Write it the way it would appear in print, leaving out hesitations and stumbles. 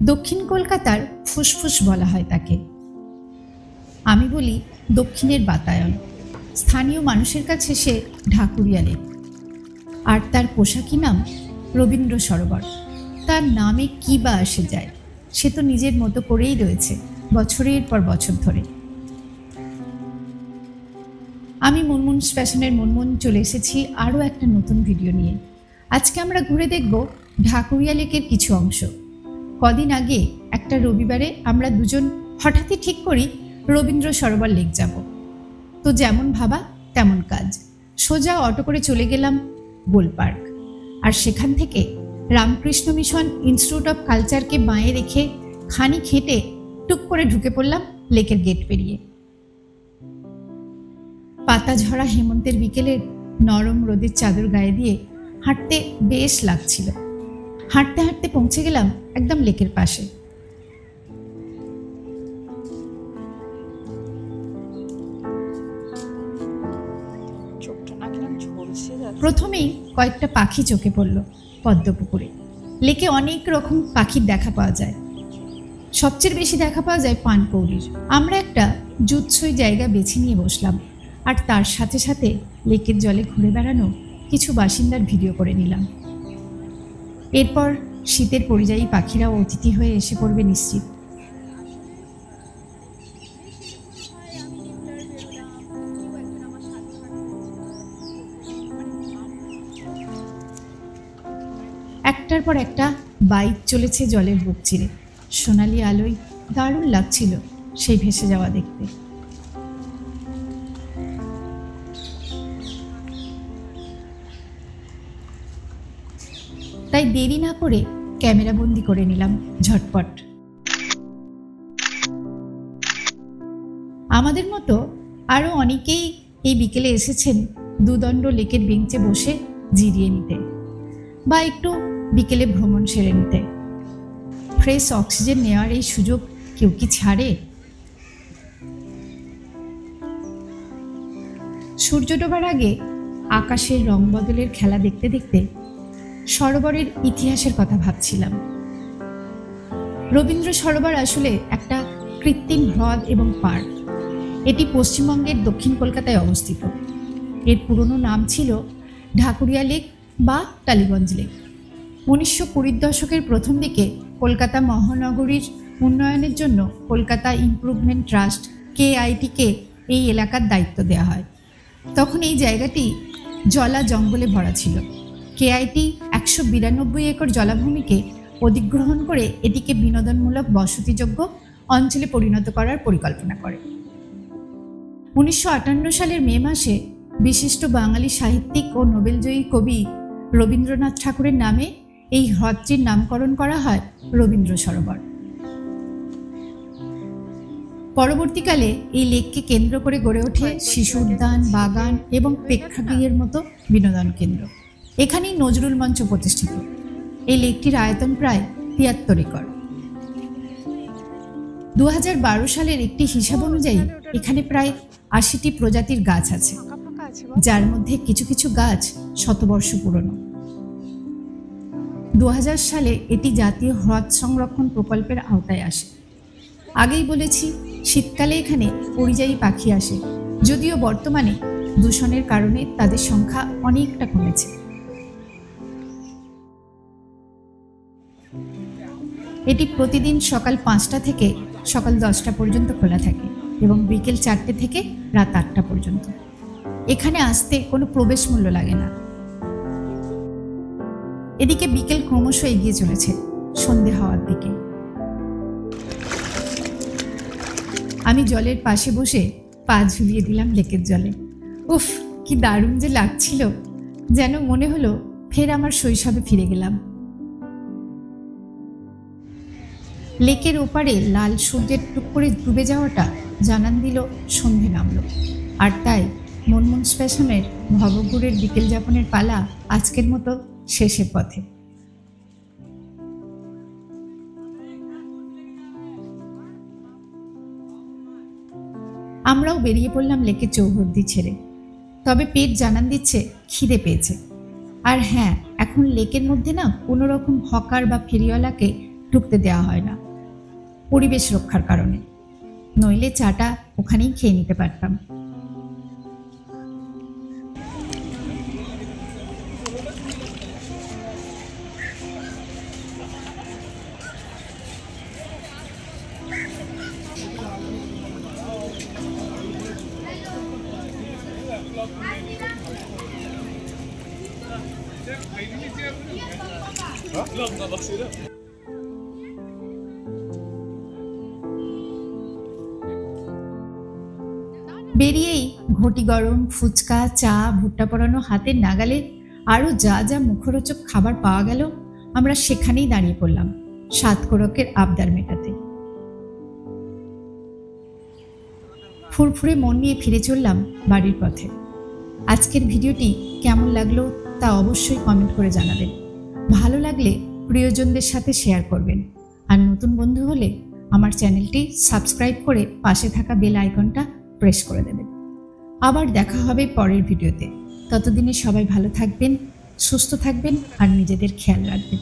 দক্ষিণ কলকাতার ফুসফুস বলা হয় তাকে। আমি বলি দক্ষিণের বাতায়ন। স্থানীয় মানুষের কাছে সে ঢাকুরিয়া লেক। আর তার পোশাকি নাম রবীন্দ্র সরোবর। তার নামে কি বা আসে যায়, সে তো নিজের মতো করেই রয়েছে বছরের পর বছর ধরে। আমি মুনমুন ফ্যাশনের মুনমুন চলে এসেছি আরও একটা নতুন ভিডিও নিয়ে। আজকে আমরা ঘুরে দেখব ঢাকুরিয়া লেকের কিছু অংশ। কদিন আগে একটা রবিবারে আমরা দুজন হঠাৎই ঠিক করি রবীন্দ্র সরোবর লেক যাব। তো যেমন ভাবা তেমন কাজ, সোজা অটো করে চলে গেলাম গোল পার্ক। আর সেখান থেকে রামকৃষ্ণ মিশন ইনস্টিটিউট অফ কালচারকে বাঁয়ে রেখে খানিক হেঁটে টুক করে ঢুকে পড়লাম লেকের গেট পেরিয়ে। পাতা ঝরা হেমন্তের বিকেলে নরম রোদের চাদর গায়ে দিয়ে হাঁটতে বেশ লাগছিল। হাঁটতে হাঁটতে পৌঁছে গেলাম একদম লেকের পাশে। প্রথমেই কয়েকটা পাখি চোখে পড়ল পদ্মপুকুরে। লেকে অনেক রকম পাখির দেখা পাওয়া যায়, সবচেয়ে বেশি দেখা পাওয়া যায় পানকৌড়ির। আমরা একটা জুৎসই জায়গা বেছে নিয়ে বসলাম, আর তার সাথে সাথে লেকের জলে ঘুরে বেড়ানো কিছু বাসিন্দার ভিডিও করে নিলাম। এরপর শীতের পরিযায়ী পাখিরাও অতিথি হয়ে এসে পড়বে নিশ্চিত। একটার পর একটা বাইক চলেছে জলের বুক চিরে। সোনালি আলোয় দারুণ লাগছিল সেই ভেসে যাওয়া দেখতে। তাই দেরি না করে ক্যামেরা বন্দি করে নিলাম ঝটপট। আমাদের মতো আরো অনেকেই এই বিকেলে এসেছেন দুদণ্ড লেকের বেঞ্চে বসে জিরিয়ে নিতে, বা একটু বিকেলে ভ্রমণ সেরে নিতে। ফ্রেশ অক্সিজেন নেওয়ার এই সুযোগ কেউ কি ছাড়ে? সূর্য ডোবার আগে আকাশের রং বদলের খেলা দেখতে দেখতে সরোবরের ইতিহাসের কথা ভাবছিলাম। রবীন্দ্র সরোবর আসলে একটা কৃত্রিম হ্রদ এবং পার্ক। এটি পশ্চিমবঙ্গের দক্ষিণ কলকাতায় অবস্থিত। এর পুরনো নাম ছিল ঢাকুরিয়া লেক বা টালিগঞ্জ লেক। 1920 দশকের প্রথম দিকে কলকাতা মহানগরীর উন্নয়নের জন্য কলকাতা ইমপ্রুভমেন্ট ট্রাস্ট KIT-কে এই এলাকার দায়িত্ব দেওয়া হয়। তখন এই জায়গাটি জলা জঙ্গলে ভরা ছিল। KIT 192 একর জলাভূমিকে অধিগ্রহণ করে এটিকে বিনোদনমূলক বসতিযোগ্য অঞ্চলে পরিণত করার পরিকল্পনা করে। 1958 সালের মে মাসে বিশিষ্ট বাঙালি সাহিত্যিক ও নোবেলজয়ী কবি রবীন্দ্রনাথ ঠাকুরের নামে এই হ্রদটির নামকরণ করা হয় রবীন্দ্র সরোবর। পরবর্তীকালে এই লেককে কেন্দ্র করে গড়ে ওঠে শিশু উদ্যান, বাগান এবং প্রেক্ষাগৃহের মতো বিনোদন কেন্দ্র। এখানেই নজরুল মঞ্চ প্রতিষ্ঠিত। এই লেকটির আয়তন প্রায় 73 একর। 2012 সালের একটি হিসাব অনুযায়ী এখানে প্রায় 80টি প্রজাতির গাছ আছে, যার মধ্যে কিছু কিছু গাছ শতবর্ষ পুরনো। 2000 সালে এটি জাতীয় হ্রদ সংরক্ষণ প্রকল্পের আওতায় আসে। আগেই বলেছি শীতকালে এখানে পরিযায়ী পাখি আসে, যদিও বর্তমানে দূষণের কারণে তাদের সংখ্যা অনেকটা কমেছে। এটি প্রতিদিন সকাল 5টা থেকে সকাল 10টা পর্যন্ত খোলা থাকে এবং বিকেল 4টে থেকে রাত 8টা পর্যন্ত। এখানে আসতে কোনো প্রবেশ মূল্য লাগে না। এদিকে বিকেল ক্রমশ এগিয়ে চলেছে সন্ধে হওয়ার দিকে। আমি জলের পাশে বসে পা ঝুলিয়ে দিলাম লেকের জলে। উফ, কি দারুণ যে লাগছিল, যেন মনে হলো ফের আমার শৈশবে ফিরে গেলাম। লেকের ওপারে লাল সূর্যের টুক করে ডুবে যাওয়াটা জানান দিল সন্ধে নামল। আর তাই মুনমুন ফ্যাশনের ভবঘুরের বিকেল যাপনের পালা আজকের মতো শেষের পথে। আমরাও বেরিয়ে পড়লাম লেকের চৌহদ্দি ছেড়ে। তবে পেট জানান দিচ্ছে খিদে পেয়েছে। আর হ্যাঁ, এখন লেকের মধ্যে না কোনো রকম হকার বা ফেরিওয়ালাকে ঢুকতে দেওয়া হয় না। পরিবেশ রক্ষার কারণে, নইলে চাটা ওখানেই খেয়ে নিতে পারতাম। বেরিয়েই ঘটি গরম, ফুচকা, চা, ভুট্টা পোড়ানো হাতের নাগালে আরও যা যা মুখরোচক খাবার পাওয়া গেল, আমরা সেখানেই দাঁড়িয়ে পড়লাম সাতকোরকের আবদার মেটাতে। ফুরফুরে মন নিয়ে ফিরে চললাম বাড়ির পথে। আজকের ভিডিওটি কেমন লাগলো তা অবশ্যই কমেন্ট করে জানাবেন। ভালো লাগলে প্রিয়জনদের সাথে শেয়ার করবেন, আর নতুন বন্ধু হলে আমার চ্যানেলটি সাবস্ক্রাইব করে পাশে থাকা বেল আইকনটা প্রেস করে দেবেন। আবার দেখা হবে পরের ভিডিওতে। ততদিনে সবাই ভালো থাকবেন, সুস্থ থাকবেন আর নিজেদের খেয়াল রাখবেন।